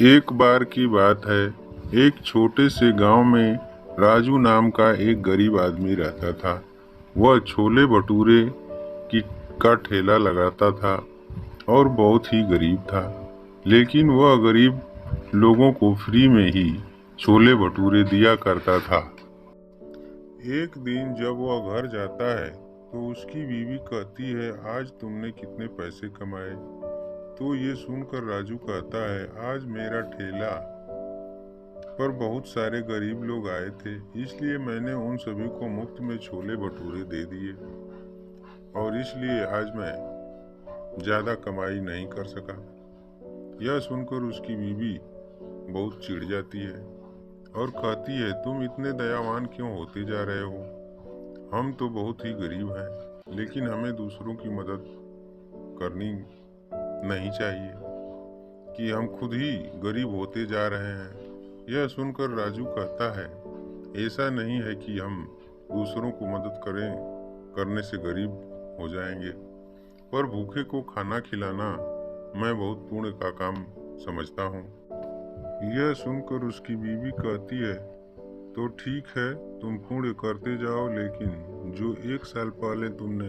एक बार की बात है, एक छोटे से गांव में राजू नाम का एक गरीब आदमी रहता था। वह छोले भटूरे की का ठेला लगाता था और बहुत ही गरीब था। लेकिन वह गरीब लोगों को फ्री में ही छोले भटूरे दिया करता था। एक दिन जब वह घर जाता है तो उसकी बीवी कहती है, आज तुमने कितने पैसे कमाए? तो ये सुनकर राजू कहता है, आज मेरा ठेला पर बहुत सारे गरीब लोग आए थे, इसलिए मैंने उन सभी को मुफ्त में छोले भटूरे दे दिए और इसलिए आज मैं ज़्यादा कमाई नहीं कर सका। यह सुनकर उसकी बीवी बहुत चिढ़ जाती है और कहती है, तुम इतने दयावान क्यों होते जा रहे हो? हम तो बहुत ही गरीब हैं, लेकिन हमें दूसरों की मदद करनी नहीं चाहिए कि हम खुद ही गरीब होते जा रहे हैं। यह सुनकर राजू कहता है, ऐसा नहीं है कि हम दूसरों को मदद करने से गरीब हो जाएंगे, पर भूखे को खाना खिलाना मैं बहुत पुण्य का काम समझता हूँ। यह सुनकर उसकी बीवी कहती है, तो ठीक है, तुम पुण्य करते जाओ, लेकिन जो 1 साल पहले तुमने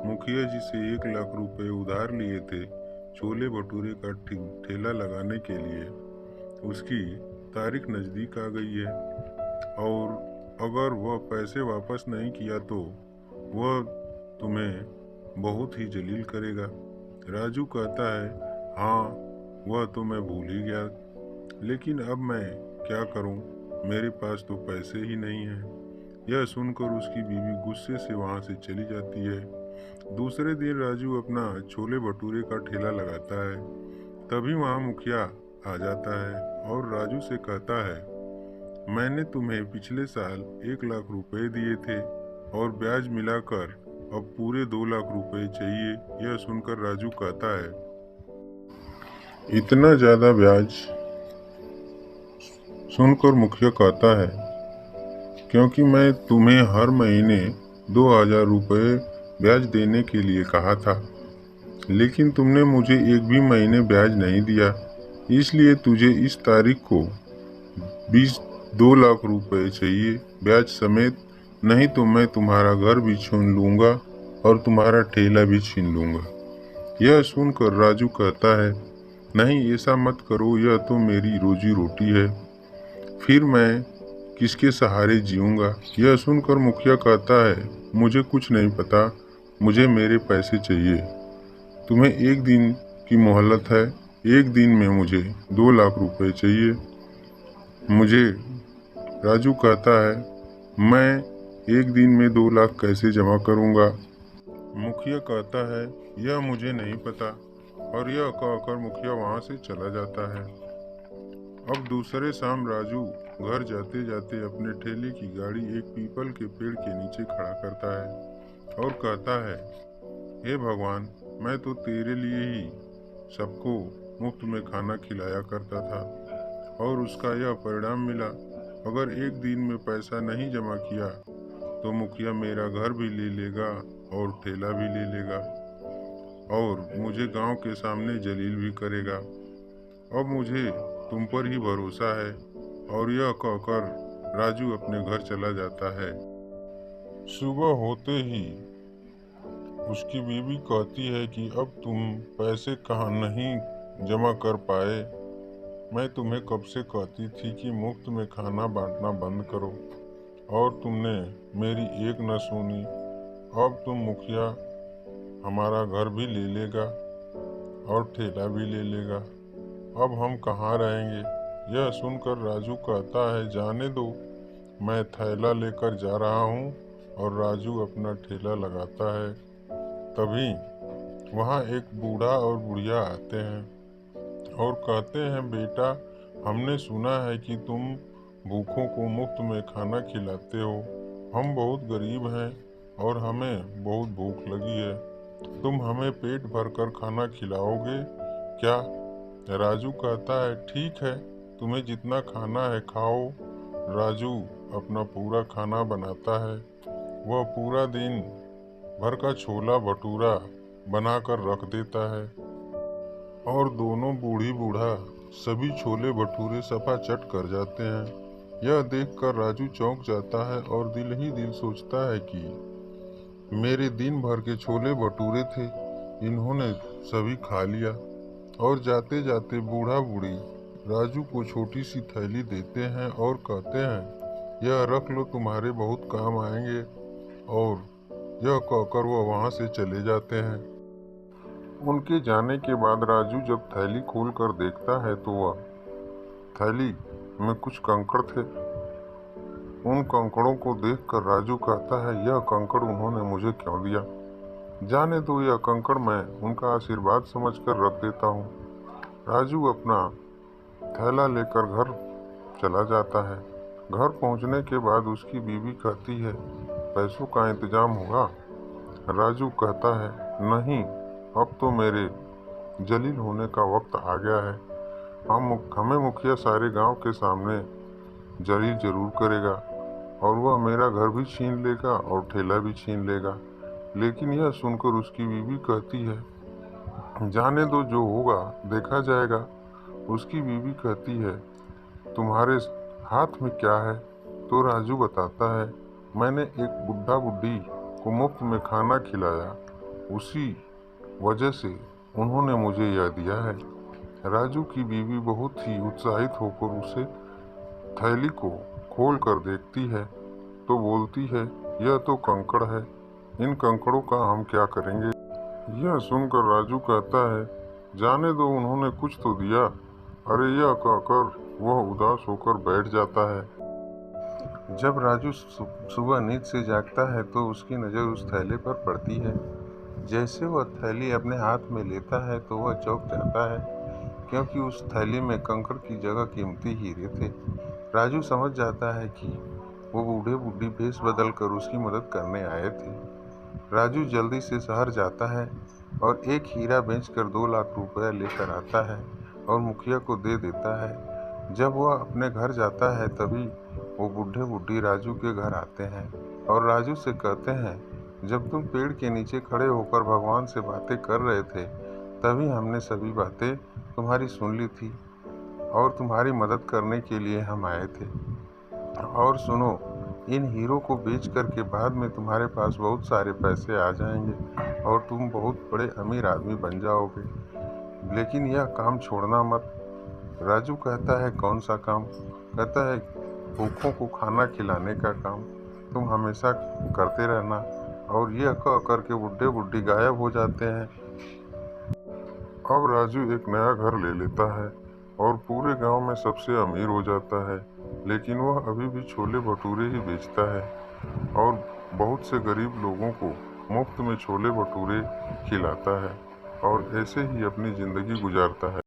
मुखिया जी से 1 लाख रुपए उधार लिए थे छोले भटूरे का ठेला लगाने के लिए, उसकी तारीख नज़दीक आ गई है और अगर वह पैसे वापस नहीं किया तो वह तुम्हें बहुत ही जलील करेगा। राजू कहता है, हाँ वह तो मैं भूल ही गया, लेकिन अब मैं क्या करूं? मेरे पास तो पैसे ही नहीं हैं। यह सुनकर उसकी बीवी गुस्से से वहां से चली जाती है। दूसरे दिन राजू अपना छोले भटूरे का ठेला लगाता है। तभी वहां मुखिया आ जाता है और राजू से कहता है, मैंने तुम्हें पिछले साल 1 लाख रुपए दिए थे और ब्याज मिलाकर अब पूरे 2 लाख रुपए चाहिए। यह सुनकर राजू कहता है, इतना ज्यादा ब्याज? सुनकर मुखिया कहता है, क्योंकि मैं तुम्हें हर महीने 2,000 रुपये ब्याज देने के लिए कहा था, लेकिन तुमने मुझे एक भी महीने ब्याज नहीं दिया, इसलिए तुझे इस तारीख को 2 लाख रुपए चाहिए ब्याज समेत, नहीं तो मैं तुम्हारा घर भी छीन लूंगा और तुम्हारा ठेला भी छीन लूंगा। यह सुनकर राजू कहता है, नहीं ऐसा मत करो, यह तो मेरी रोजी रोटी है, फिर मैं किसके सहारे जीऊंगा? यह सुनकर मुखिया कहता है, मुझे कुछ नहीं पता, मुझे मेरे पैसे चाहिए। तुम्हें एक दिन की मोहलत है, एक दिन में मुझे 2 लाख रुपए चाहिए मुझे। राजू कहता है, मैं एक दिन में 2 लाख कैसे जमा करूंगा? मुखिया कहता है, यह मुझे नहीं पता, और यह कहकर मुखिया वहां से चला जाता है। अब दूसरे शाम राजू घर जाते जाते अपने ठेले की गाड़ी एक पीपल के पेड़ के नीचे खड़ा करता है और कहता है, हे भगवान, मैं तो तेरे लिए ही सबको मुफ्त में खाना खिलाया करता था और उसका यह परिणाम मिला। अगर एक दिन में पैसा नहीं जमा किया तो मुखिया मेरा घर भी ले लेगा और ठेला भी ले लेगा और मुझे गांव के सामने जलील भी करेगा। अब मुझे तुम पर ही भरोसा है। और यह कहकर राजू अपने घर चला जाता है। सुबह होते ही उसकी बीवी कहती है कि अब तुम पैसे कहाँ नहीं जमा कर पाए? मैं तुम्हें कब से कहती थी कि मुफ्त में खाना बांटना बंद करो, और तुमने मेरी एक न सुनी। अब तुम मुखिया हमारा घर भी ले लेगा और ठेला भी ले लेगा, अब हम कहाँ रहेंगे? यह सुनकर राजू कहता है, जाने दो, मैं थैला लेकर जा रहा हूँ। और राजू अपना ठेला लगाता है। तभी वहाँ एक बूढ़ा और बुढ़िया आते हैं और कहते हैं, बेटा, हमने सुना है कि तुम भूखों को मुफ्त में खाना खिलाते हो। हम बहुत गरीब हैं और हमें बहुत भूख लगी है, तुम हमें पेट भरकर खाना खिलाओगे क्या? राजू कहता है, ठीक है, तुम्हें जितना खाना है खाओ। राजू अपना पूरा खाना बनाता है। वह पूरा दिन भर का छोला भटूरा बनाकर रख देता है और दोनों बूढ़ी बूढ़ा सभी छोले भटूरे सफा चट कर जाते हैं। यह देखकर राजू चौंक जाता है और दिल ही दिल सोचता है कि मेरे दिन भर के छोले भटूरे थे, इन्होंने सभी खा लिया। और जाते जाते बूढ़ा बूढ़ी राजू को छोटी सी थैली देते हैं और कहते हैं, यह रख लो, तुम्हारे बहुत काम आएंगे। और यह कहकर वह वहां से चले जाते हैं। उनके जाने के बाद राजू जब थैली खोल कर देखता है तो वह थैली में कुछ कंकड़ थे। उन कंकड़ों को देखकर राजू कहता है, यह कंकड़ उन्होंने मुझे क्यों दिया? जाने दो, यह कंकड़ मैं उनका आशीर्वाद समझकर रख देता हूँ। राजू अपना थैला लेकर घर चला जाता है। घर पहुंचने के बाद उसकी बीवी कहती है, पैसों का इंतजाम होगा? राजू कहता है, नहीं, अब तो मेरे जलील होने का वक्त आ गया है। हमें मुखिया सारे गांव के सामने जलील जरूर करेगा और वह मेरा घर भी छीन लेगा और ठेला भी छीन लेगा। लेकिन यह सुनकर उसकी बीवी कहती है, जाने दो, जो होगा देखा जाएगा। उसकी बीवी कहती है, तुम्हारे हाथ में क्या है? तो राजू बताता है, मैंने एक बुढ़ा बुढ़ी को मुफ्त में खाना खिलाया, उसी वजह से उन्होंने मुझे यह दिया है। राजू की बीवी बहुत ही उत्साहित होकर उसे थैली को खोल कर देखती है तो बोलती है, यह तो कंकड़ है, इन कंकड़ों का हम क्या करेंगे? यह सुनकर राजू कहता है, जाने दो, उन्होंने कुछ तो दिया। अरे, यह कहकर वह उदास होकर बैठ जाता है। जब राजू सुबह नींद से जागता है तो उसकी नज़र उस थैले पर पड़ती है। जैसे वह थैली अपने हाथ में लेता है तो वह चौंक जाता है, क्योंकि उस थैली में कंकड़ की जगह कीमती हीरे थे। राजू समझ जाता है कि वो बूढ़े बूढ़ी भेष बदल कर उसकी मदद करने आए थे। राजू जल्दी से शहर जाता है और एक हीरा बेचकर 2 लाख रुपया लेकर आता है और मुखिया को दे देता है। जब वह अपने घर जाता है तभी वो बूढ़े बूढ़ी राजू के घर आते हैं और राजू से कहते हैं, जब तुम पेड़ के नीचे खड़े होकर भगवान से बातें कर रहे थे तभी हमने सभी बातें तुम्हारी सुन ली थी और तुम्हारी मदद करने के लिए हम आए थे। और सुनो, इन हीरो को बेच कर के बाद में तुम्हारे पास बहुत सारे पैसे आ जाएंगे और तुम बहुत बड़े अमीर आदमी बन जाओगे, लेकिन यह काम छोड़ना मत। राजू कहता है, कौन सा काम? कहता है, भूखों को खाना खिलाने का काम तुम हमेशा करते रहना। और यह कह करके बुढ़े बुढ़ी गायब हो जाते हैं। अब राजू एक नया घर ले लेता है और पूरे गांव में सबसे अमीर हो जाता है, लेकिन वह अभी भी छोले भटूरे ही बेचता है और बहुत से गरीब लोगों को मुफ्त में छोले भटूरे खिलाता है और ऐसे ही अपनी जिंदगी गुजारता है।